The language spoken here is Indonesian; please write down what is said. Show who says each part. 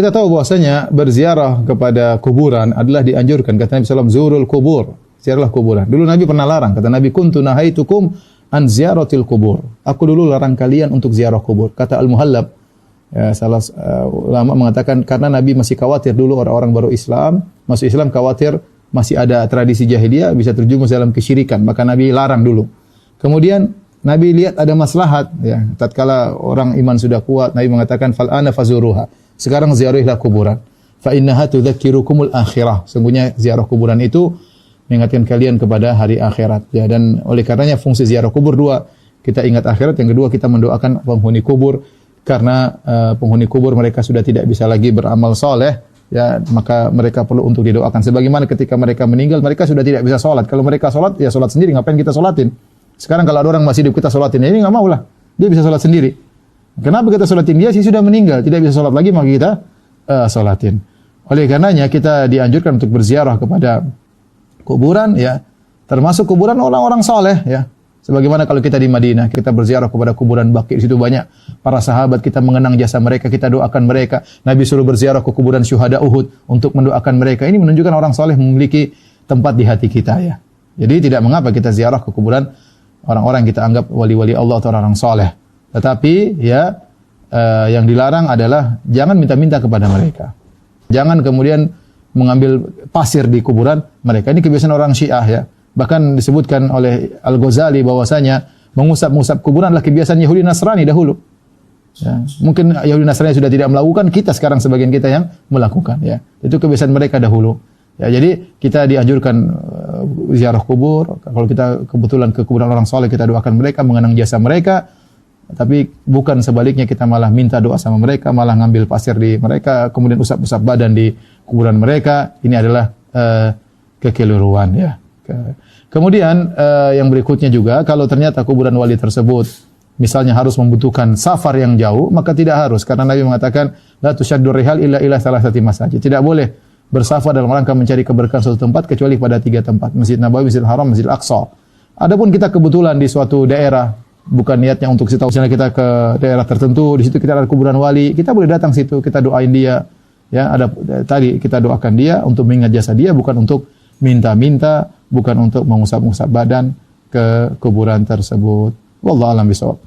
Speaker 1: Kita tahu bahwasanya berziarah kepada kuburan adalah dianjurkan. Kata Nabi SAW, zurul kubur, ziarahlah kuburan. Dulu Nabi pernah larang. Kata Nabi, kuntu nahaitukum an ziyaratil kubur. Aku dulu larang kalian untuk ziarah kubur. Kata Al-Muhallab, ya, salah ulama mengatakan karena Nabi masih khawatir dulu orang-orang baru Islam, masuk Islam khawatir masih ada tradisi jahiliyah bisa terjumus dalam kesyirikan. Maka Nabi larang dulu. Kemudian Nabi lihat ada maslahat, ya. Tatkala orang iman sudah kuat, Nabi mengatakan fal ana fazuruha. Sekarang ziarahilah kuburan. Fa innaha tudzakirukumul akhirah. Sungguhnya ziarah kuburan itu mengingatkan kalian kepada hari akhirat. Ya, dan oleh karenanya fungsi ziarah kubur dua. Kita ingat akhirat, yang kedua kita mendoakan penghuni kubur karena penghuni kubur mereka sudah tidak bisa lagi beramal soleh. Ya, maka mereka perlu untuk didoakan. Sebagaimana ketika mereka meninggal, mereka sudah tidak bisa sholat. Kalau mereka sholat, ya sholat sendiri. Ngapain kita sholatin? Sekarang kalau ada orang masih hidup kita sholatin, ya ini nggak mau lah. Dia bisa sholat sendiri. Kenapa kita sholatin dia? Sih sudah meninggal, tidak bisa sholat lagi, maka kita sholatin. Oleh karenanya kita dianjurkan untuk berziarah kepada kuburan, ya, termasuk kuburan orang-orang soleh, ya. Sebagaimana kalau kita di Madinah, kita berziarah kepada kuburan Baqi, di situ banyak para sahabat, kita mengenang jasa mereka, kita doakan mereka. Nabi suruh berziarah ke kuburan syuhada Uhud untuk mendoakan mereka. Ini menunjukkan orang soleh memiliki tempat di hati kita, ya. Jadi tidak mengapa kita ziarah ke kuburan orang-orang yang kita anggap wali-wali Allah atau orang soleh. Tetapi ya yang dilarang adalah jangan minta-minta kepada mereka. Jangan kemudian mengambil pasir di kuburan mereka. Ini kebiasaan orang Syiah, ya. Bahkan disebutkan oleh Al-Ghazali bahwasanya mengusap-ngusap kuburan adalah kebiasaan Yahudi Nasrani dahulu. Ya. Mungkin Yahudi Nasrani sudah tidak melakukan, kita sekarang sebagian kita yang melakukan, ya. Itu kebiasaan mereka dahulu. Ya, jadi kita dianjurkan ziarah kubur. Kalau kita kebetulan ke kuburan orang soleh, kita doakan mereka, mengenang jasa mereka. Tapi bukan sebaliknya, kita malah minta doa sama mereka, malah ngambil pasir di mereka, kemudian usap-usap badan di kuburan mereka. Ini adalah kekeliruan, ya. Kemudian yang berikutnya juga, kalau ternyata kuburan wali tersebut misalnya harus membutuhkan safar yang jauh, maka tidak harus, karena Nabi mengatakan la tusyaddur rihal illa ila salasati masajid. Tidak boleh bersafar dalam rangka mencari keberkahan suatu tempat kecuali pada 3 tempat, Masjid Nabawi, Masjidil Haram, Masjidil Aqsa. Adapun kita kebetulan di suatu daerah, bukan niatnya untuk kita, misalnya kita ke daerah tertentu, di situ kita ada kuburan wali, kita boleh datang situ, kita doain dia, ya. Ada tadi kita doakan dia untuk mengingat jasa dia, bukan untuk minta-minta, bukan untuk mengusap-usap badan ke kuburan tersebut. Wallahu a'lam bishawab.